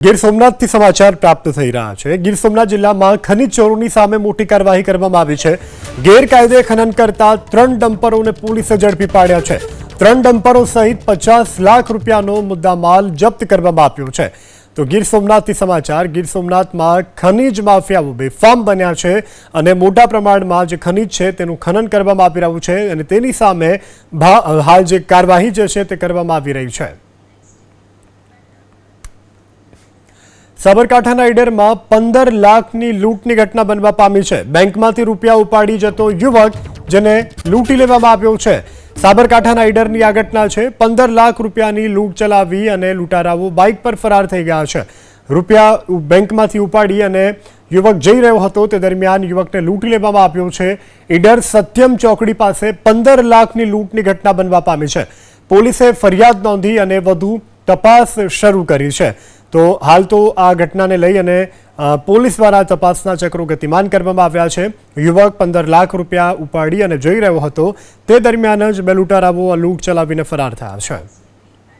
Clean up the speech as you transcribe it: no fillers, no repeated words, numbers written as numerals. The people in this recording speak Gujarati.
ગીર સોમનાથથી સમાચાર પ્રાપ્ત થઈ રહ્યા છે। ગીર સોમનાથ જિલ્લામાં ખનીજ ચોરોની સામે મોટી કાર્યવાહી કરવામાં આવી છે। ગેરકાયદે ખનન કરતા 3 ડમ્પરોને પોલીસે ઝડપી પાડ્યા છે। 3 ડમ્પરો સહિત 50 લાખ રૂપિયાનો મુદ્દામાલ જપ્ત કરવામાં આવ્યો છે। તો ગીર સોમનાથથી સમાચાર। ગીર સોમનાથમાં ખનીજ માફિયાઓ બેફામ બન્યા છે અને મોટા પ્રમાણમાં જે ખનીજ છે તેનું ખનન કરવામાં આવી રહ્યું છે અને તેની સામે હાલ જે કાર્યવાહી જે છે તે કરવામાં આવી રહી છે। સાબરકાંઠાના ઈડરમાં 15 લાખની લૂંટની ઘટના બનવા પામી છે। બેંકમાંથી રૂપિયા ઉપાડી જતો યુવક જેને લૂંટી લેવામાં આવ્યો છે। સાબરકાંઠાના ઈડરની આ ઘટના છે। 15 લાખ રૂપિયાની લૂંટ ચલાવી અને લૂંટારાઓ બાઇક પર ફરાર થઈ ગયા છે। રૂપિયા બેંકમાંથી ઉપાડી અને યુવક જઈ રહ્યો હતો તે દરમિયાન યુવકને લૂંટી લેવામાં આવ્યો છે। ઈડર સત્યમ ચોકડી પાસે 15 લાખની લૂંટની ઘટના બનવા પામી છે। પોલીસે ફરિયાદ નોંધી અને વધુ તપાસ શરૂ કરી છે। તો હાલ તો આ ઘટનાને લઈ અને પોલીસ દ્વારા તપાસના ચક્રો ગતિમાન કરવામાં આવ્યા છે। યુવક 15 લાખ રૂપિયા ઉપાડી અને જઈ રહ્યો હતો તે દરમિયાન જ બે લૂંટારાઓ લૂંટ ચલાવીને ફરાર થયા છે।